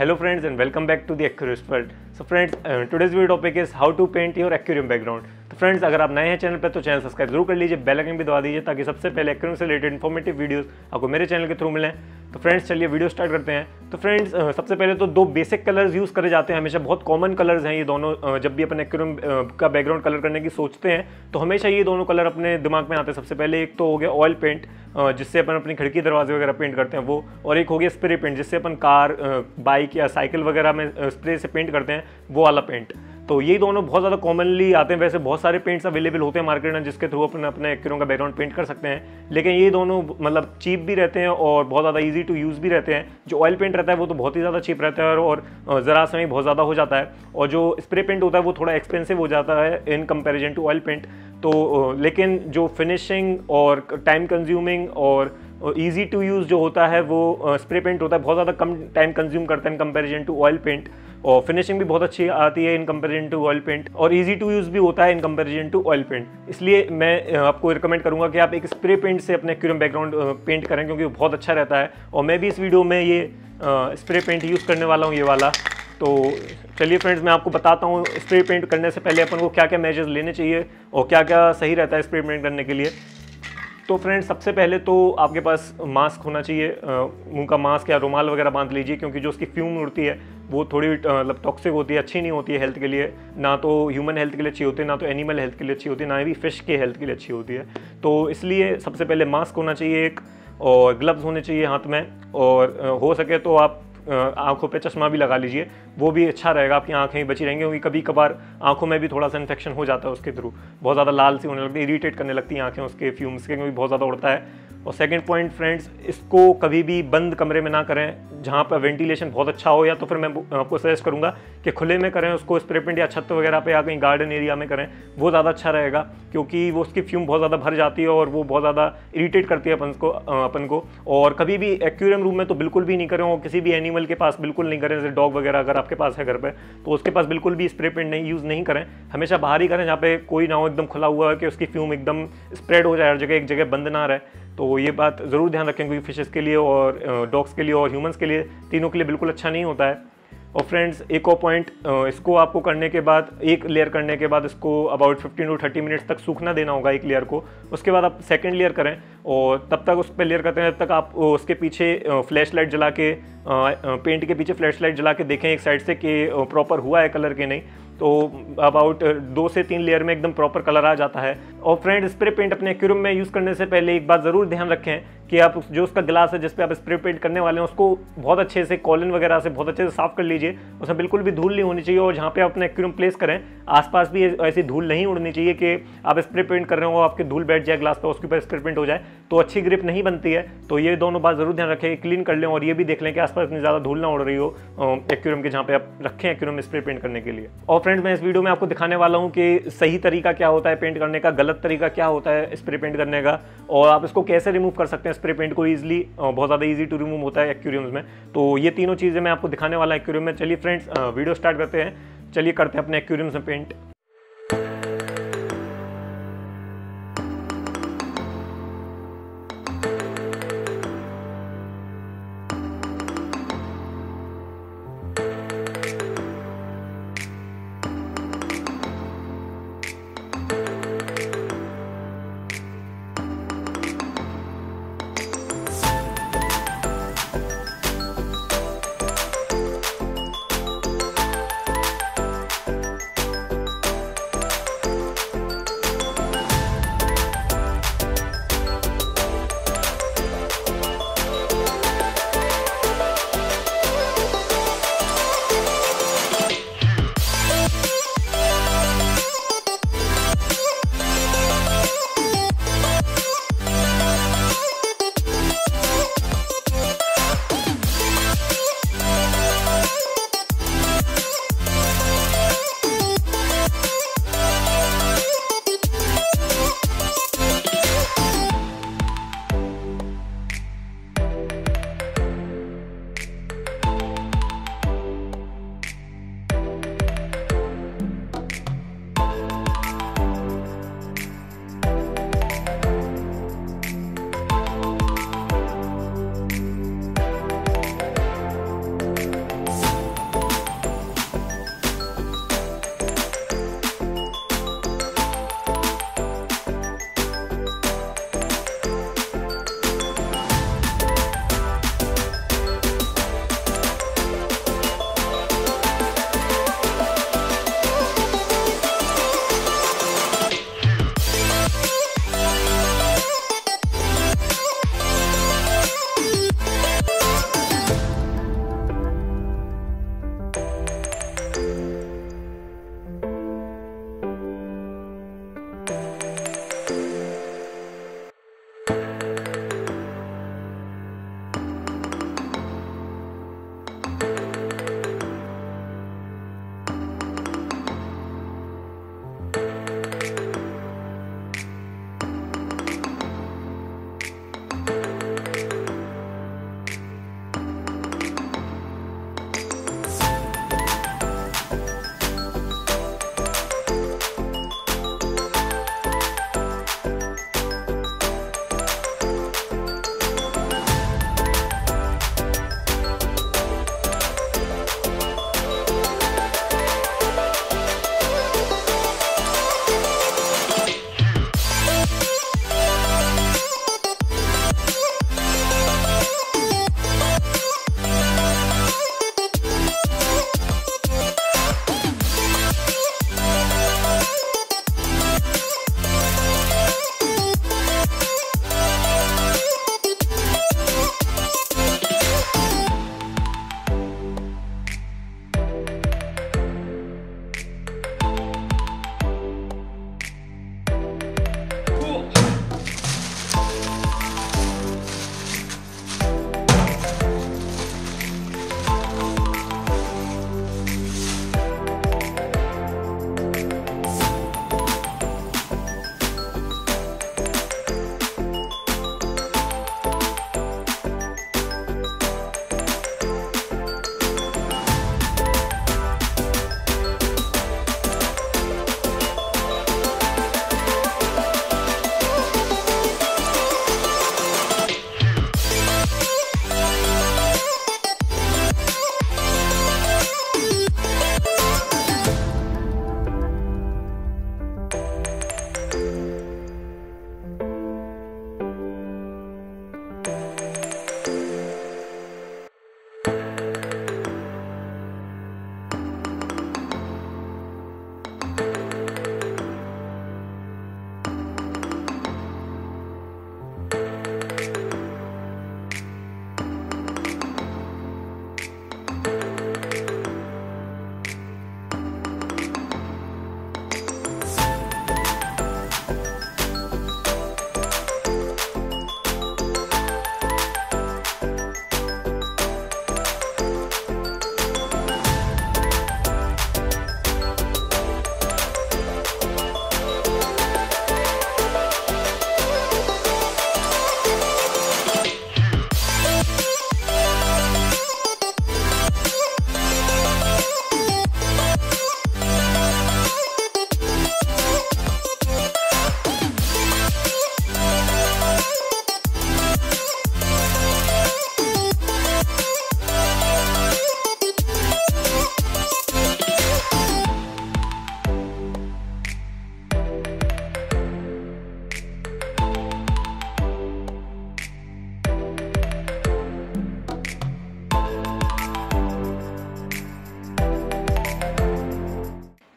Hello friends and welcome back to the Aquarist world. So friends, today's video topic is how to paint your aquarium background. तो friends अगर आप नए हैं channel पर तो channel subscribe जरूर कर लीजिए, बेल आइकन भी दबा दीजिए ताकि सबसे पहले एक्वेरियम से रिलेटेड इन्फॉर्मेटिव वीडियोस आपको मेरे चैनल के थ्रू मिलें। तो फ्रेंड्स चलिए वीडियो स्टार्ट करते हैं। तो फ्रेंड्स सबसे पहले तो दो बेसिक कलर्स यूज़ करे जाते हैं, हमेशा बहुत कॉमन कलर्स हैं ये दोनों। जब भी अपन एक्वेरियम का बैकग्राउंड कलर करने की सोचते हैं तो हमेशा ये दोनों कलर अपने दिमाग में आते हैं। सबसे पहले एक तो हो गया ऑयल पेंट, जिससे अपन अपनी खिड़की दरवाजे वगैरह पेंट करते हैं वो, और एक हो गया स्प्रे पेंट जिससे अपन कार बाइक या साइकिल वगैरह में स्प्रे से पेंट करते हैं, वो वाला पेंट। तो ये दोनों बहुत ज़्यादा कॉमनली आते हैं। वैसे बहुत सारे पेंट्स अवेलेबल होते हैं मार्केट में जिसके थ्रू अपन अपने एक्वेरियम का बैकग्राउंड पेंट कर सकते हैं, लेकिन ये दोनों मतलब चीप भी रहते हैं और बहुत ज़्यादा इजी टू यूज़ भी रहते हैं। जो ऑयल पेंट रहता है वो तो बहुत ही ज़्यादा चीप रहता है और ज़रा समय बहुत ज़्यादा हो जाता है, और जो स्प्रे पेंट होता है वो थोड़ा एक्सपेंसिव हो जाता है in comparison to oil paint. तो लेकिन जो फिनिशिंग और टाइम कंज्यूमिंग और ईजी टू यूज़ जो होता है वो स्प्रे पेंट होता है, बहुत ज़्यादा कम टाइम कंज्यूम करता है in comparison to oil paint, और फिनिशिंग भी बहुत अच्छी आती है in comparison to oil paint, और इजी टू यूज़ भी होता है in comparison to oil paint. इसलिए मैं आपको रिकमेंड करूंगा कि आप एक स्प्रे पेंट से अपने एक्वेरियम बैकग्राउंड पेंट करें, क्योंकि वो बहुत अच्छा रहता है। और मैं भी इस वीडियो में ये स्प्रे पेंट यूज़ करने वाला हूँ, ये वाला। तो चलिए फ्रेंड्स मैं आपको बताता हूँ स्प्रे पेंट करने से पहले अपन को क्या क्या मेजर्स लेने चाहिए और क्या क्या सही रहता है स्प्रे पेंट करने के लिए। तो फ्रेंड्स सबसे पहले तो आपके पास मास्क होना चाहिए, मुंह का मास्क या रुमाल वगैरह बांध लीजिए, क्योंकि जो उसकी फ्यूम उड़ती है वो थोड़ी मतलब टॉक्सिक होती है, अच्छी नहीं होती है हेल्थ के लिए। ना तो ह्यूमन हेल्थ के लिए अच्छी होती है, ना तो एनिमल हेल्थ के लिए अच्छी होती है, ना ही फिश के हेल्थ के लिए अच्छी होती है। तो इसलिए सबसे पहले मास्क होना चाहिए एक, और ग्लव्स होने चाहिए हाथ में, और हो सके तो आप आंखों पे चश्मा भी लगा लीजिए, वो भी अच्छा रहेगा, आपकी आंखें ही बची रहेंगी। क्योंकि कभी कभार आंखों में भी थोड़ा सा इन्फेक्शन हो जाता है उसके थ्रू, बहुत ज़्यादा लाल सी होने लगती है, इरीटेट करने लगती हैं आंखें उसके फ्यूम्स के, क्योंकि बहुत ज़्यादा उड़ता है। और सेकंड पॉइंट फ्रेंड्स, इसको कभी भी बंद कमरे में ना करें जहाँ पर वेंटिलेशन बहुत अच्छा हो, या तो फिर मैं आपको सजेस्ट करूँगा कि खुले में करें उसको, स्प्रे पेंट या छत वगैरह पे या कहीं गार्डन एरिया में करें, वो ज़्यादा अच्छा रहेगा, क्योंकि वो उसकी फ्यूम बहुत ज़्यादा भर जाती है और वो बहुत ज़्यादा इरीटेट करती है अपन को। और कभी भी एक्वेरियम रूम में तो बिल्कुल भी नहीं करें, और किसी भी एनिमल के पास बिल्कुल नहीं करें, जैसे डॉग वगैरह अगर आपके पास है घर पर तो उसके पास बिल्कुल भी स्प्रे पेंट नहीं यूज़ नहीं करें, हमेशा बाहर ही करें जहाँ पे कोई ना हो, एकदम खुला हुआ है कि उसकी फ्यूम एकदम स्प्रेड हो जाए हर जगह, एक जगह बंद ना रहे। तो ये बात ज़रूर ध्यान रखें, क्योंकि फिशेस के लिए और डॉग्स के लिए और ह्यूमंस के लिए, तीनों के लिए बिल्कुल अच्छा नहीं होता है। और फ्रेंड्स एक और पॉइंट, इसको आपको करने के बाद, एक लेयर करने के बाद इसको अबाउट 15 to 30 मिनट्स तक सूखना देना होगा एक लेयर को। उसके बाद आप सेकंड लेयर करें, और तब तक उस पर लेयर करते हैं जब तक आप उसके पीछे फ्लैश लाइट जला के, पेंट के पीछे फ्लैश लाइट जला के देखें एक साइड से कि प्रॉपर हुआ है कलर के नहीं। तो अबाउट 2 से 3 लेयर में एकदम प्रॉपर कलर आ जाता है। और फ्रेंड स्प्रे पेंट अपने एक्वेरियम में यूज़ करने से पहले एक बात ज़रूर ध्यान रखें कि आप जो उसका ग्लास है जिस पे आप स्प्रे पेंट करने वाले हैं उसको बहुत अच्छे से कॉलिन वगैरह से बहुत अच्छे से साफ़ कर लीजिए, उसमें बिल्कुल भी धूल नहीं होनी चाहिए। और जहाँ पे आप अपने एक्वेरियम प्लेस करें आसपास भी ऐसी धूल नहीं उड़नी चाहिए कि आप स्प्रे पेंट कर रहे हो आपके धूल बैठ जाए ग्लास पर, उसके ऊपर स्प्रे पेंट हो जाए, तो अच्छी ग्रिप नहीं बनती है। तो ये दोनों बात ज़रूर ध्यान रखें, क्लीन कर लें, और ये भी देख लें कि आसपास इतनी ज़्यादा धूल ना उड़ रही हो एक्वेरियम के जहाँ पे आप रखें एक्वेरियम में स्प्रे पेंट करने के लिए। और फ्रेंड्स मैं इस वीडियो में आपको दिखाने वाला हूँ कि सही तरीका क्या होता है पेंट करने का, गलत तरीका क्या होता है स्प्रे पेंट करने का, और आप इसको कैसे रिमूव कर सकते हैं स्प्रे पेंट को ईजिली। बहुत ज़्यादा इजी टू रिमूव होता है एक्वेरियम्स में। तो ये तीनों चीज़ें मैं आपको दिखाने वाला एक्वेरियम में। चलिए फ्रेंड्स वीडियो स्टार्ट करते हैं, चलिए करते हैं अपने एक्वेरियम्स में पेंट।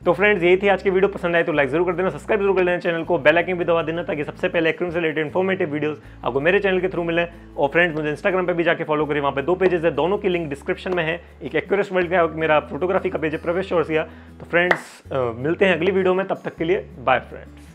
तो फ्रेंड्स यही थी आज की वीडियो। पसंद आए तो लाइक जरूर कर देना, सब्सक्राइब जरूर कर देना चैनल को, बेल आइकन भी दबा देना ताकि सबसे पहले एक्वेरियम से रिलेटेड इन्फॉर्मेटिव वीडियोस आपको मेरे चैनल के थ्रू मिले। और फ्रेंड्स मुझे इंस्टाग्राम पे भी जाके फॉलो करिए, वहाँ पे 2 पेजेस है, दोनों की लिंक डिस्क्रिप्शन में है। एक एक्वेरिस्ट वर्ल्ड का, मेरा फोटोग्राफी का पेज है प्रवेश चौरसिया। तो फ्रेंड्स मिलते हैं अगली वीडियो में, तब तक के लिए बाय फ्रेंड्स।